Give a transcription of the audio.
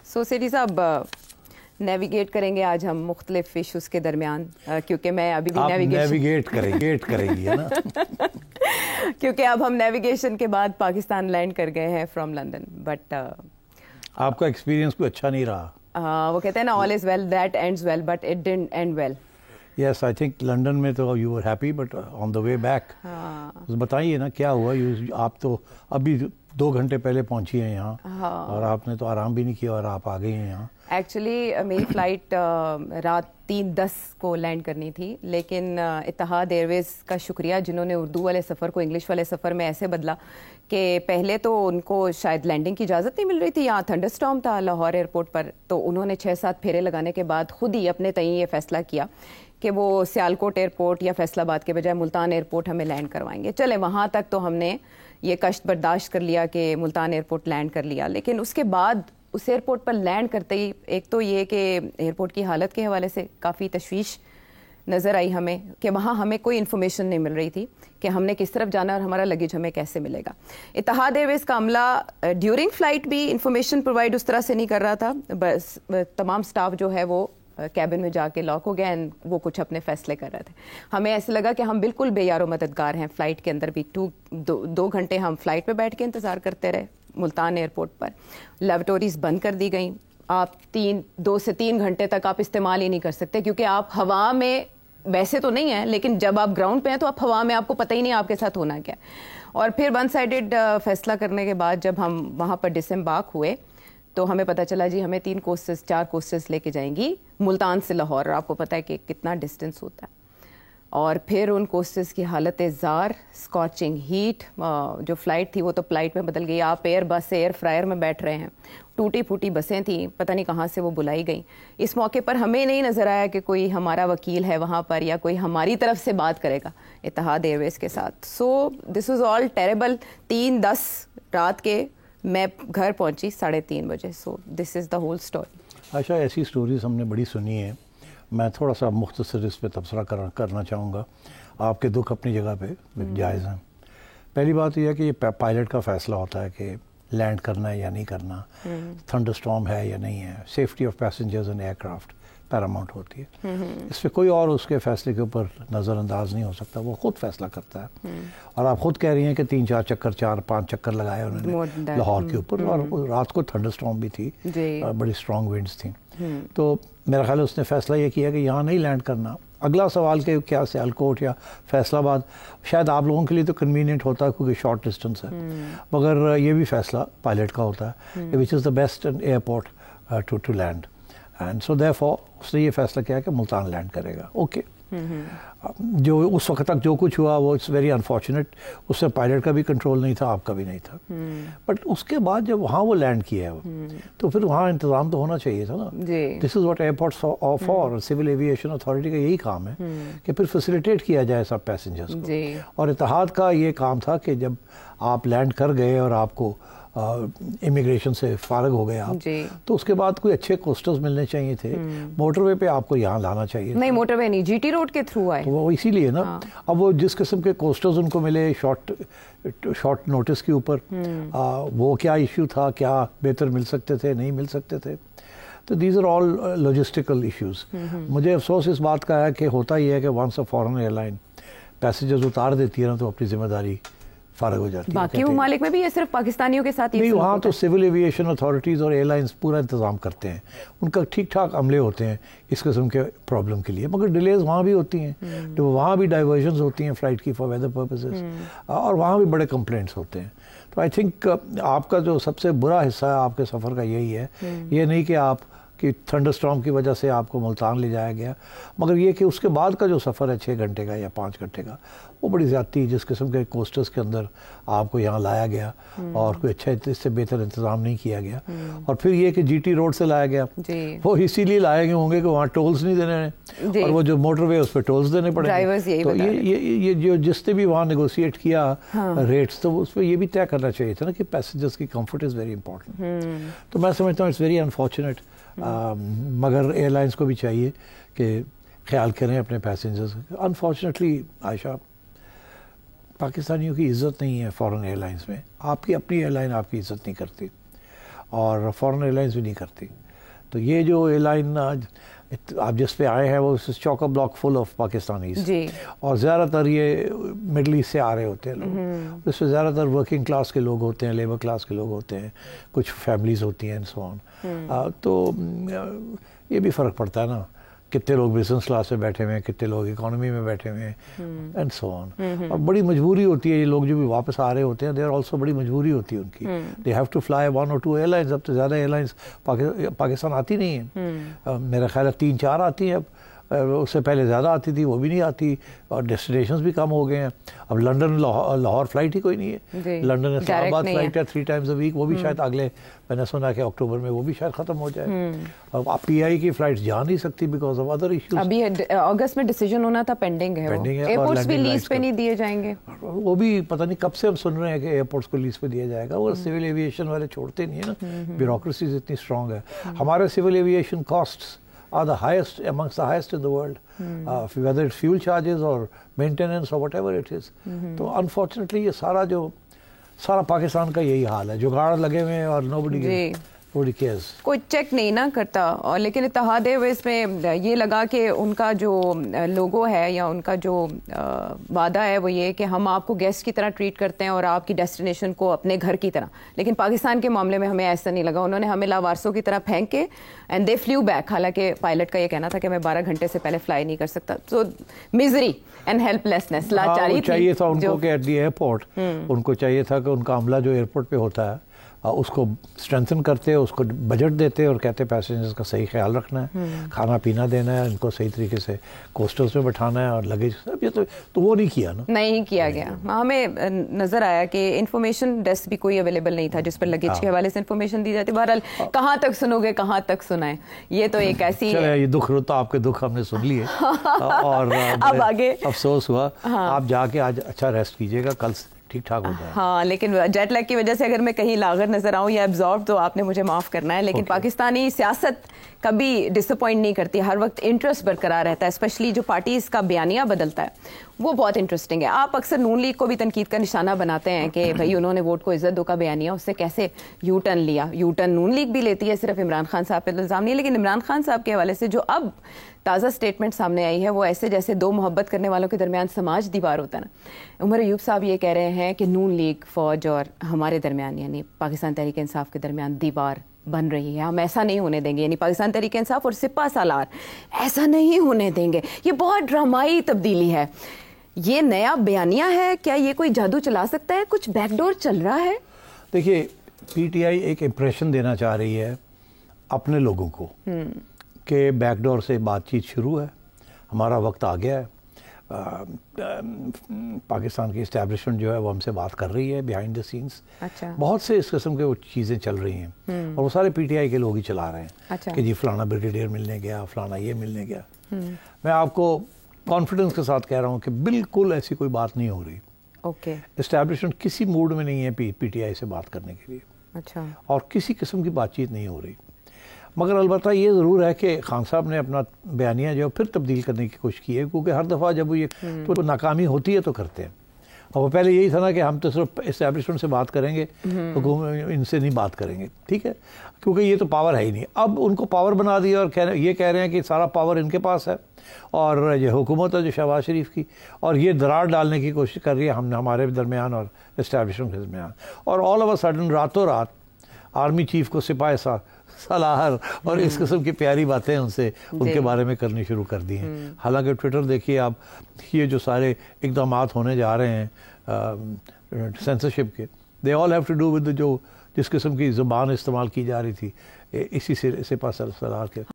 سو سیٹھی صاحب نیویگیٹ کریں گے آج ہم مختلف ایشوز کے درمیان، کیونکہ میں ابھی بھی نیویگیٹ کریں گی نا کیونکہ اب ہم نیویگیشن کے بعد پاکستان لینڈ کر گئے ہیں فرام لندن. بٹ آپ کا ایکسپیرینس کوئی اچھا نہیں رہا. وہ کہتے ہیں نا all is well that ends well but it didn't end well. Yes I think London میں تو you were happy but on the way back بتائیے نا کیا ہوا. آپ تو ابھی 2 گھنٹے پہلے پہنچی ہیں یہاں اور آپ نے تو آرام بھی نہیں کیا اور آپ آ گئی ہیں یہاں. ایکچولی میری فلائٹ رات 3:10 کو لینڈ کرنی تھی، لیکن اتحاد ایئر ویز کا شکریہ جنہوں نے اردو والے سفر کو انگلش والے سفر میں ایسے بدلا کہ پہلے تو ان کو شاید لینڈنگ کی اجازت نہیں مل رہی تھی. یہاں تھنڈر اسٹارم تھا لاہور ایئرپورٹ پر، تو انہوں نے 6-7 پھیرے لگانے کے بعد خود ہی اپنے تئیں یہ فیصلہ کیا کہ وہ سیالکوٹ ایئرپورٹ یا فیصل آباد کے بجائے ملتان ایئرپورٹ ہمیں لینڈ کروائیں گے. چلے وہاں تک تو ہم نے یہ کشت برداشت کر لیا کہ ملتان ایئرپورٹ لینڈ کر لیا، لیکن اس کے بعد اس ایئرپورٹ پر لینڈ کرتے ہی ایک تو یہ کہ ایئرپورٹ کی حالت کے حوالے سے کافی تشویش نظر آئی ہمیں کہ وہاں ہمیں کوئی انفارمیشن نہیں مل رہی تھی کہ ہم نے کس طرف جانا اور ہمارا لگیج ہمیں کیسے ملے گا. اتحاد ایئر ویز کا عملہ ڈیورنگ فلائٹ بھی انفارمیشن پرووائڈ اس طرح سے نہیں کر رہا تھا. بس تمام سٹاف جو ہے وہ کیبن میں جا کے لاک ہو گیا اینڈ وہ کچھ اپنے فیصلے کر رہے تھے. ہمیں ایسے لگا کہ ہم بالکل بے یار و مددگار ہیں. فلائٹ کے اندر بھی 2 گھنٹے ہم فلائٹ پہ بیٹھ کے انتظار کرتے رہے ملتان ایئرپورٹ پر. لیبارٹوریز بند کر دی گئیں. آپ 2 سے 3 گھنٹے تک آپ استعمال ہی نہیں کر سکتے کیونکہ آپ ہوا میں ویسے تو نہیں ہیں، لیکن جب آپ گراؤنڈ پہ ہیں تو آپ ہوا میں، آپ کو پتہ ہی نہیں آپ کے ساتھ ہونا کیا. اور پھر 1 سائڈڈ فیصلہ کرنے کے بعد جب ہم وہاں پر ڈسمبارک ہوئے تو ہمیں پتہ چلا جی ہمیں 4 کوسٹرز لے کے جائیں گی ملتان سے لاہور، اور آپ کو پتہ ہے کہ کتنا ڈسٹینس ہوتا ہے. اور پھر ان کوسٹرز کی حالت زار، اسکارچنگ ہیٹ. جو فلائٹ تھی وہ تو فلائٹ میں بدل گئی. آپ ایئر بس ایئر فرائر میں بیٹھ رہے ہیں. ٹوٹی پھوٹی بسیں تھیں، پتہ نہیں کہاں سے وہ بلائی گئیں. اس موقع پر ہمیں نہیں نظر آیا کہ کوئی ہمارا وکیل ہے وہاں پر یا کوئی ہماری طرف سے بات کرے گا اتحاد ایئر ویز کے ساتھ. سو دس واز آل ٹیریبل. 3:10 رات کے میں گھر پہنچی 3:30 بجے. سو دس از دا ہول اسٹوری. اچھا، ایسی سٹوریز ہم نے بڑی سنی ہیں. میں تھوڑا سا مختصر اس پہ تبصرہ کرنا چاہوں گا. آپ کے دکھ اپنی جگہ پہ جائز ہیں. پہلی بات یہ ہے کہ یہ پائلٹ کا فیصلہ ہوتا ہے کہ لینڈ کرنا ہے یا نہیں کرنا، تھنڈر اسٹارم ہے یا نہیں ہے. Safety of passengers in aircraft paramount ہوتی ہے. اس پہ کوئی اور اس کے فیصلے کے اوپر نظر انداز نہیں ہو سکتا. وہ خود فیصلہ کرتا ہے. اور آپ خود کہہ رہی ہیں کہ 3-4 چکر 4-5 چکر لگائے انہوں نے لاہور کے اوپر، اور رات کو تھنڈر اسٹارم بھی تھی، بڑی اسٹرانگ ونڈز تھیں. تو میرا خیال ہے اس نے فیصلہ یہ کیا کہ یہاں نہیں لینڈ کرنا. اگلا سوال کہ کیا سیالکوٹ یا فیصل آباد شاید آپ لوگوں کے لیے تو کنوینئنٹ ہوتا ہے کیونکہ شارٹ ڈسٹینس ہے، مگر یہ بھی فیصلہ پائلٹ کا ہوتا ہے which is the best airport to land. And so therefore اس نے یہ فیصلہ کیا کہ ملتان لینڈ کرے گا. اوکے، جو اس وقت تک جو کچھ ہوا وہ اٹس ویری انفارچونیٹ. اس میں پائلٹ کا بھی کنٹرول نہیں تھا، آپ کا بھی نہیں تھا. بٹ اس کے بعد جب وہاں وہ لینڈ کیا ہے تو پھر وہاں انتظام تو ہونا چاہیے تھا نا. This is what airports for. Civil aviation authority کا یہی کام ہے کہ پھر فیسیلیٹیٹ کیا جائے سب پیسنجرز کو. اور اتحاد کا یہ کام تھا کہ جب آپ لینڈ کر گئے اور آپ کو امیگریشن سے فارغ ہو گئے آپ، تو اس کے بعد کوئی اچھے کوسٹرز ملنے چاہیے تھے. موٹر وے پہ آپ کو یہاں لانا چاہیے. نہیں، موٹر وے نہیں، جی ٹی روڈ کے تھرو آئے. وہ اسی لیے نا. اب وہ جس قسم کے کوسٹرز ان کو ملے شارٹ نوٹس کے اوپر، وہ کیا ایشو تھا، کیا بہتر مل سکتے تھے، نہیں مل سکتے تھے. تو these are all logistical issues. مجھے افسوس اس بات کا ہے کہ ہوتا ہی ہے کہ once a foreign airline passengers اتار دیتی ہے نا تو اپنی ذمہ داری فارغ ہو جاتی ہے. باقی ممالک میں بھی یہ صرف پاکستانیوں کے ساتھ نہیں، وہاں تو سول ایویشن اتھارٹیز اور ایئر لائنس پورا انتظام کرتے ہیں. ان کا ٹھیک ٹھاک عملے ہوتے ہیں اس قسم کے پرابلم کے لیے، مگر ڈیلیز وہاں بھی ہوتی ہیں. وہاں بھی ڈائیورژنز ہوتی ہیں فلائٹ کی فار ویدر پرپزز، اور وہاں بھی بڑے کمپلینٹس ہوتے ہیں. تو آئی تھنک آپ کا جو سب سے برا حصہ ہے آپ کے سفر کا یہی ہے. یہ نہیں کہ آپ کی تھنڈر اسٹارم کی وجہ سے آپ کو ملتان لے جایا گیا، مگر یہ کہ اس کے بعد کا جو سفر ہے 6 گھنٹے کا یا 5 گھنٹے کا، وہ بڑی زیادتی. جس قسم کے کوسٹرز کے اندر آپ کو یہاں لایا گیا اور کوئی اچھا اس سے بہتر انتظام نہیں کیا گیا. اور پھر یہ کہ جی ٹی روڈ سے لایا گیا، وہ اسی لیے لائے گئے ہوں گے کہ وہاں ٹولز نہیں دینے ہیں، اور وہ جو موٹر وے اس پہ ٹولز دینے پڑے ہیں. تو یہ جو جس نے بھی وہاں نیگوشیٹ کیا ریٹس، تو اس پہ یہ بھی طے کرنا چاہیے تھا نا کہ پیسنجرز کی کمفرٹ از ویری امپورٹنٹ. تو میں سمجھتا ہوں اٹس ویری انفارچونیٹ. مگر ایئر لائنس کو بھی چاہیے کہ خیال کریں اپنے پیسنجرز. انفارچونیٹلی عائشہ، پاکستانیوں کی عزت نہیں ہے فارن ایئر لائنس میں. آپ کی اپنی ایئر لائن آپ کی عزت نہیں کرتی. اور فورن ایئر لائنس بھی نہیں کرتی. تو یہ جو ایئر لائن آپ جس پہ آئے ہیں وہ چوک بلاک فل آف پاکستانیز اور زیادہ تر یہ مڈل ایسٹ سے آ رہے ہوتے ہیں لوگ. اس میں زیادہ تر ورکنگ کلاس کے لوگ ہوتے ہیں, لیبر کلاس کے لوگ ہوتے ہیں, کچھ فیملیز ہوتی ہیں سو آن. تو یہ بھی فرق پڑتا ہے نا, کتنے لوگ بزنس کلاس میں بیٹھے ہوئے ہیں, کتنے لوگ اکانومی میں بیٹھے ہوئے ہیں اینڈ سو آن. اور بڑی مجبوری ہوتی ہے یہ لوگ جو بھی واپس آ رہے ہوتے ہیں, دے آر آلسو بڑی مجبوری ہوتی ہے ان کی. They have to fly 1 or 2 airlines. اب تو زیادہ ایئر لائنس پاکستان آتی نہیں ہیں, میرا خیال ہے 3-4 آتی ہیں اب. اس سے پہلے زیادہ آتی تھی, وہ بھی نہیں آتی, اور ڈیسٹینیشنز بھی کم ہو گئے ہیں. اب لنڈن لاہور فلائٹ ہی کوئی نہیں ہے. لنڈن اسلام آباد فلائٹ ہے 3 times a week, وہ بھی شاید اگلے, میں نے سنا کہ اکتوبر میں وہ بھی شاید ختم ہو جائے. اب پی آئی کی فلائٹ جا نہیں سکتی بیکاز آف ادر ایشوز. ابھی اگست میں ڈیسیجن ہونا تھا, پینڈنگ ہے. ایئرپورٹس بھی لیز پہ نہیں دیے جائیں گے, وہ بھی پتہ نہیں کب سے ہم سن رہے ہیں کہ ایئرپورٹس کو لیز پہ دیا جائے گا. وہ سول ایویشن والے چھوڑتے نہیں ہیں نا, بیوروکریسیز اتنی اسٹرانگ ہے. ہمارے civil aviation costs are the highest amongst the highest in the world, whether it's fuel charges or maintenance or whatever it is. تو unfortunately یہ سارا پاکستان کا یہی حال ہے, جگاڑ لگے ہوئے ہیں اور nobody cares. کوئی چیک نہیں نہ کرتا. اور لیکن اتحاد ایئرویز میں یہ لگا کہ ان کا جو لوگو ہے یا ان کا جو وعدہ ہے وہ یہ کہ ہم آپ کو گیسٹ کی طرح ٹریٹ کرتے ہیں اور آپ کی ڈیسٹینیشن کو اپنے گھر کی طرح. لیکن پاکستان کے معاملے میں ہمیں ایسا نہیں لگا. انہوں نے ہمیں لاوارسوں کی طرح پھینک کے اینڈ دے فلیو بیک. حالانکہ پائلٹ کا یہ کہنا تھا کہ میں 12 گھنٹے سے پہلے فلائی نہیں کر سکتا. سو میزری اینڈ ہیلپ لیسنس, لاچاری چاہیے تھا ان کو کہ ایٹ دی ایئرپورٹ ان کو چاہیے تھا کہ ان کا عملہ جو ایئرپورٹ پہ ہوتا ہے اس کو اسٹرینتھن کرتے, اس کو بجٹ دیتے اور کہتے پیسنجرز کا صحیح خیال رکھنا ہے, کھانا پینا دینا ہے, ان کو صحیح طریقے سے کوسٹرز میں بٹھانا ہے اور لگیج. یہ تو وہ نہیں کیا نا, نہیں کیا گیا. ہمیں نظر آیا کہ انفارمیشن ڈیسک بھی کوئی اویلیبل نہیں تھا جس پر لگیج کے حوالے سے انفارمیشن دی جاتی. بہرحال کہاں تک سنو گے, کہاں تک سنائیں, یہ تو ایک ایسی یہ دکھ روتا. آپ کے دکھ ہم نے سن لیے اور اب آگے افسوس ہوا. آپ جا کے آج اچھا ریسٹ کیجیے گا, کل ٹھیک ٹھاک ہو جائے. ہاں, لیکن جیٹ لیگ کی وجہ سے اگر میں کہیں لاغر نظر آؤں یا ایبزارب تو آپ نے مجھے معاف کرنا ہے. لیکن پاکستانی سیاست کبھی ڈس اپوائنٹ نہیں کرتی, ہر وقت انٹرسٹ برقرار رہتا ہے. اسپیشلی جو پارٹیز کا بیانیہ بدلتا ہے وہ بہت انٹرسٹنگ ہے. آپ اکثر نون لیگ کو بھی تنقید کا نشانہ بناتے ہیں کہ بھائی انہوں نے ووٹ کو عزت دو کا بیانیہ, اس سے کیسے یو ٹرن لیا. یو ٹرن نون لیگ بھی لیتی ہے, صرف عمران خان صاحب پہ الزام نہیں. لیکن عمران خان صاحب کے حوالے سے جو اب تازہ اسٹیٹمنٹ سامنے آئی ہے وہ ایسے جیسے دو محبت کرنے والوں کے درمیان سماج دیوار ہوتا ہے نا. عمر ایوب صاحب یہ کہہ رہے ہیں کہ نون لیگ, فوج اور ہمارے درمیان یعنی پاکستان تحریک انصاف کے درمیان دیوار بن رہی ہے, ہم ایسا نہیں ہونے دیں گے. یعنی پاکستان تحریک انصاف اور سپاہ سالار ایسا نہیں ہونے دیں گے. یہ بہت ڈرامائی تبدیلی ہے. یہ نیا بیانیہ ہے, کیا یہ کوئی جادو چلا سکتا ہے, کچھ بیک ڈور چل رہا ہے؟ دیکھیے پی ٹی آئی ایک امپریشن دینا چاہ رہی ہے اپنے لوگوں کو کہ بیک ڈور سے بات چیت شروع ہے, ہمارا وقت آ گیا ہے, پاکستان کی اسٹیبلشمنٹ جو ہے وہ ہم سے بات کر رہی ہے بیہائنڈ دا سینس. بہت سے اس قسم کے وہ چیزیں چل رہی ہیں اور وہ سارے پی ٹی آئی کے لوگ ہی چلا رہے ہیں کہ جی فلانا بریگیڈیئر ملنے گیا, فلانا یہ ملنے گیا. میں آپ کو کانفیڈنس کے ساتھ کہہ رہا ہوں کہ بالکل ایسی کوئی بات نہیں ہو رہی. اسٹیبلشمنٹ کسی موڈ میں نہیں ہے پی ٹی آئی سے بات کرنے کے لیے, اور کسی قسم کی بات چیت نہیں ہو رہی. مگر البتہ یہ ضرور ہے کہ خان صاحب نے اپنا بیانیہ جو پھر تبدیل کرنے کی کوشش کی ہے, کیونکہ ہر دفعہ جب وہ یہ تو ناکامی ہوتی ہے تو کرتے ہیں. اور وہ پہلے یہی تھا نا کہ ہم تو صرف اسٹیبلشمنٹ سے بات کریں گے, ان سے نہیں بات کریں گے, ٹھیک ہے, کیونکہ یہ تو پاور ہے ہی نہیں. اب ان کو پاور بنا دیا اور یہ کہہ رہے ہیں کہ سارا پاور ان کے پاس ہے, اور یہ حکومت ہے جو شہباز شریف کی, اور یہ درار ڈالنے کی کوشش کر رہی ہے ہمارے درمیان اور اسٹیبلشمنٹ کے درمیان. اور آل آف اے سڈن راتوں رات آرمی چیف کو سپاہ سالار اور اس قسم کی پیاری باتیں ان سے ان کے بارے میں کرنی شروع کر دی ہیں. حالانکہ ٹویٹر دیکھیے آپ, یہ جو سارے اقدامات ہونے جا رہے ہیں سینسرشپ کے, they all have to do with جس قسم کی زبان استعمال کی جا رہی تھی اسی سپاہ سالار کے.